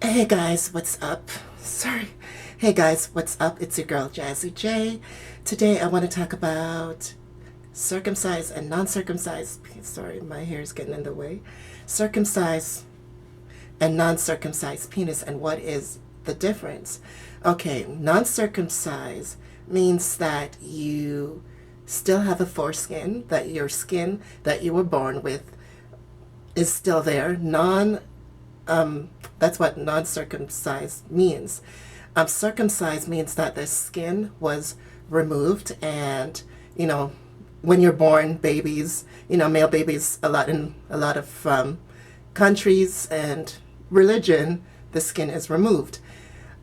Hey guys, what's up? Sorry. Hey guys, what's up? It's your girl Jazzy J. Today I want to talk about circumcised and non-circumcised. Sorry, my hair is getting in the way. Circumcised and non-circumcised penis and what is the difference? Okay, non-circumcised means that you still have a foreskin, that your skin that you were born with is still there. That's what non-circumcised means. Circumcised means that the skin was removed, and when you're born, babies, male babies, in a lot of countries and religion, the skin is removed.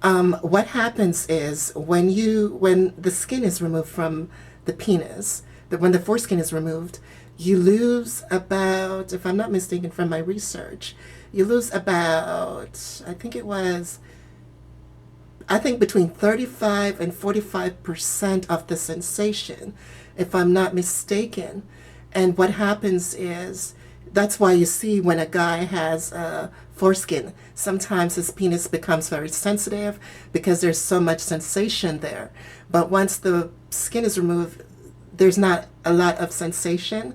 What happens is when the skin is removed from the penis, when the foreskin is removed, you lose about, if I'm not mistaken from my research, you lose about, I think between 35 and 45% of the sensation, if I'm not mistaken. And what happens is, that's why you see when a guy has a foreskin, sometimes his penis becomes very sensitive because there's so much sensation there. But once the skin is removed, there's not a lot of sensation.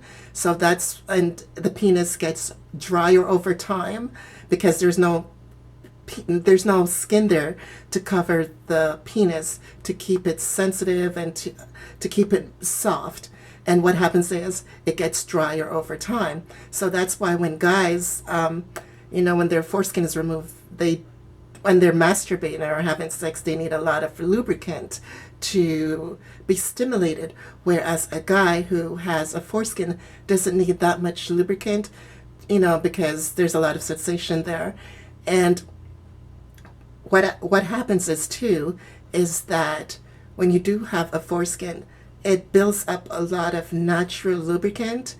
And the penis gets drier over time because there's no skin there to cover the penis to keep it sensitive and to keep it soft. And what happens is it gets drier over time. So that's why when guys, when their foreskin is removed, when they're masturbating or having sex, they need a lot of lubricant to be stimulated, whereas a guy who has a foreskin doesn't need that much lubricant, because there's a lot of sensation there. And what happens is that when you do have a foreskin, it builds up a lot of natural lubricant.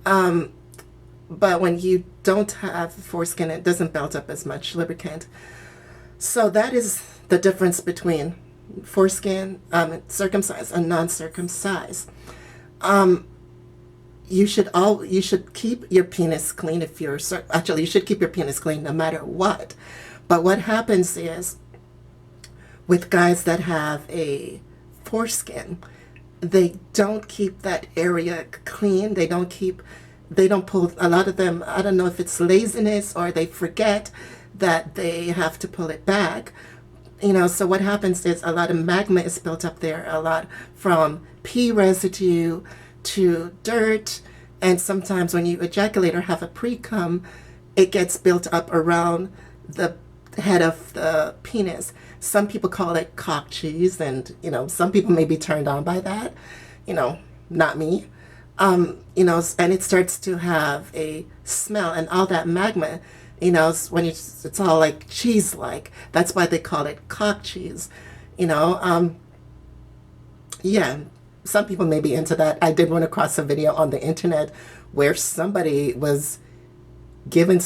But when you don't have foreskin, it doesn't build up as much lubricant. So that is the difference between foreskin, circumcised and non-circumcised. You should keep your penis clean if you're actually you should keep your penis clean no matter what. But what happens is with guys that have a foreskin, they don't keep that area clean. They don't pull, a lot of them, I don't know if it's laziness or they forget that they have to pull it back. So what happens is a lot of magma is built up there, a lot from pee residue to dirt. And sometimes when you ejaculate or have a pre-cum, it gets built up around the head of the penis. Some people call it cock cheese, and some people may be turned on by that. Not me. And it starts to have a smell, and all that magma, it's all like cheese-like. That's why they call it cock cheese. Yeah, some people may be into that. I did run across a video on the internet where somebody was given,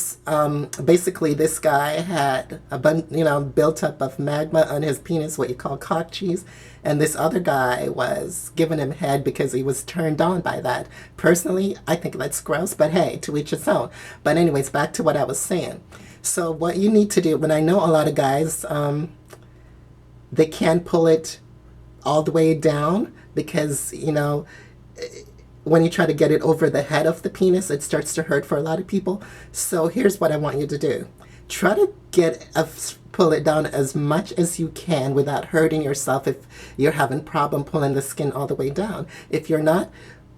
basically this guy had a built up of magma on his penis, what you call cock cheese, and this other guy was giving him head because he was turned on by that. Personally, I think that's gross, but hey, to each his own. But anyways, back to what I was saying. So what you need to do, when I know a lot of guys, they can't pull it all the way down because, when you try to get it over the head of the penis, it starts to hurt for a lot of people. So here's what I want you to do. Try to pull it down as much as you can without hurting yourself if you're having problem pulling the skin all the way down. If you're not,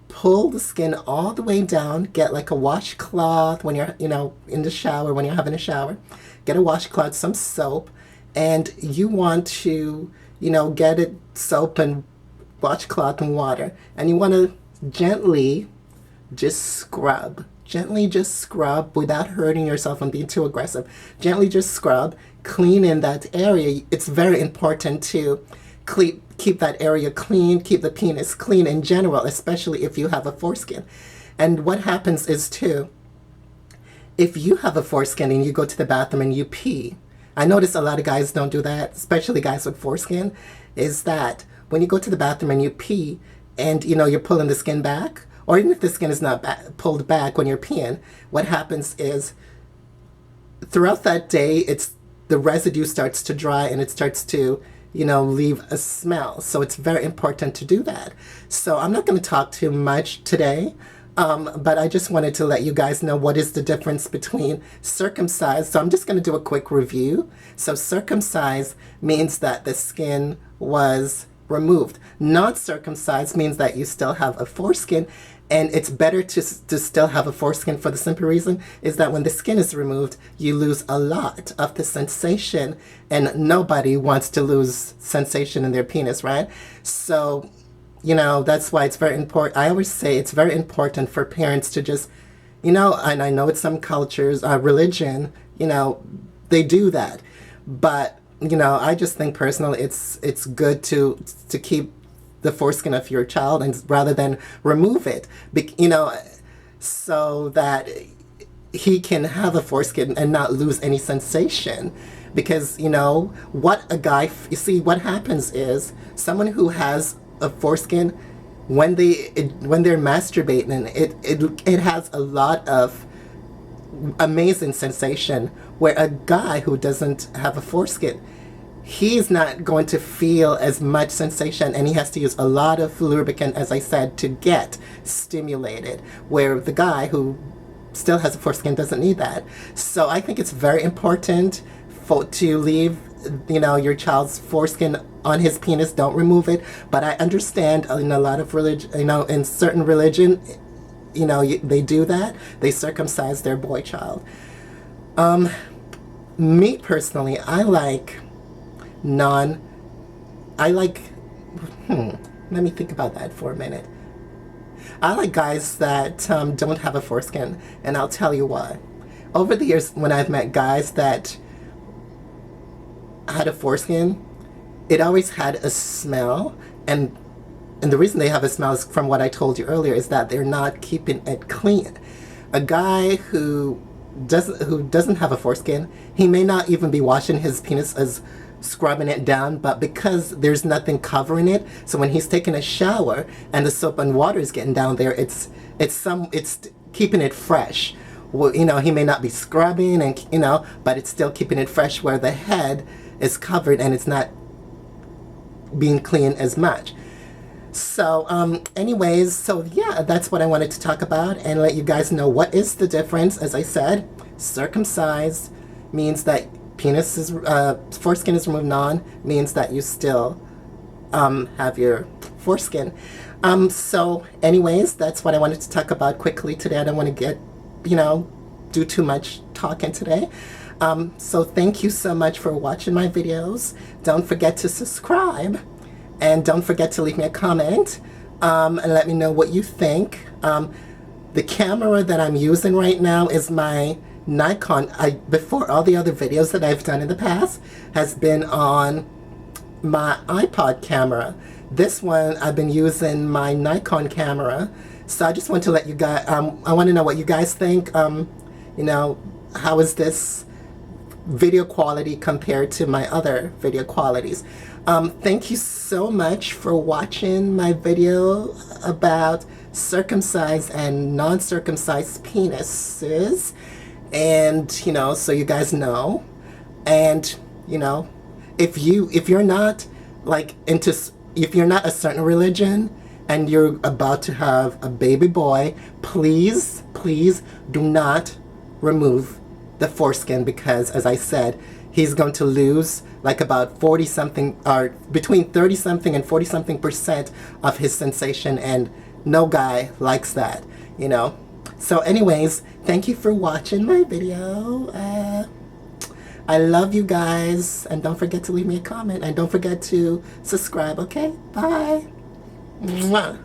pull the skin all the way down. Get like a washcloth when you're, in the shower, when you're having a shower. Get a washcloth, some soap, and you want to, get it soap and washcloth and water, and you want to gently just scrub without hurting yourself and being too aggressive. Gently just scrub, clean in that area. It's very important to keep that area clean, keep the penis clean in general, especially if you have a foreskin. And what happens is if you have a foreskin and you go to the bathroom and you pee, I notice a lot of guys don't do that, especially guys with foreskin, is that when you go to the bathroom and you pee, and you're pulling the skin back, or even if the skin is not pulled back when you're peeing, what happens is throughout that day, the residue starts to dry and it starts to, leave a smell. So it's very important to do that. So I'm not going to talk too much today, but I just wanted to let you guys know what is the difference between circumcised. So I'm just going to do a quick review. So circumcised means that the skin was removed. Not circumcised means that you still have a foreskin, and it's better to still have a foreskin for the simple reason is that when the skin is removed, you lose a lot of the sensation, and nobody wants to lose sensation in their penis, right? So, that's why it's very important. I always say it's very important for parents to just, and I know it's some cultures, religion, they do that. But, I just think personally it's good to keep the foreskin of your child and rather than remove it, so that he can have a foreskin and not lose any sensation. Because, what what happens is someone who has a foreskin, when they're masturbating, it has a lot of amazing sensation, where a guy who doesn't have a foreskin, he's not going to feel as much sensation, and he has to use a lot of lubricant, as I said, to get stimulated, where the guy who still has a foreskin doesn't need that. So I think it's very important to leave, your child's foreskin on his penis. Don't remove it. But I understand in a lot of religion, in certain religion, they do that. They circumcise their boy child. Me personally, let me think about that for a minute. I like guys that don't have a foreskin, and I'll tell you why. Over the years, when I've met guys that had a foreskin, it always had a smell, and the reason they have a smell is from what I told you earlier, is that they're not keeping it clean. A guy who doesn't have a foreskin, he may not even be washing his penis as scrubbing it down, but because there's nothing covering it, so when he's taking a shower and the soap and water is getting down there, it's keeping it fresh. Well, he may not be scrubbing, and but it's still keeping it fresh, where the head is covered and it's not being clean as much. So anyways, so yeah, that's what I wanted to talk about and let you guys know what is the difference. As I said, circumcised means that foreskin is removed. Non means that you still have your foreskin. So anyways, that's what I wanted to talk about quickly today. I don't want to get, do too much talking today. So thank you so much for watching my videos. Don't forget to subscribe, and don't forget to leave me a comment and let me know what you think. The camera that I'm using right now is my Nikon. Before, all the other videos that I've done in the past has been on my iPod camera. This one, I've been using my Nikon camera. So I just want to let you guys, I want to know what you guys think. How is this video quality compared to my other video qualities? Thank you so much for watching my video about circumcised and non-circumcised penises. And, so you guys know. And, if you're not if you're not a certain religion and you're about to have a baby boy, please do not remove the foreskin, because, as I said, he's going to lose like about 40 something, or between 30 something and 40 something % of his sensation, and no guy likes that, So anyways, thank you for watching my video. I love you guys, and don't forget to leave me a comment, and don't forget to subscribe, okay? Bye. Mwah.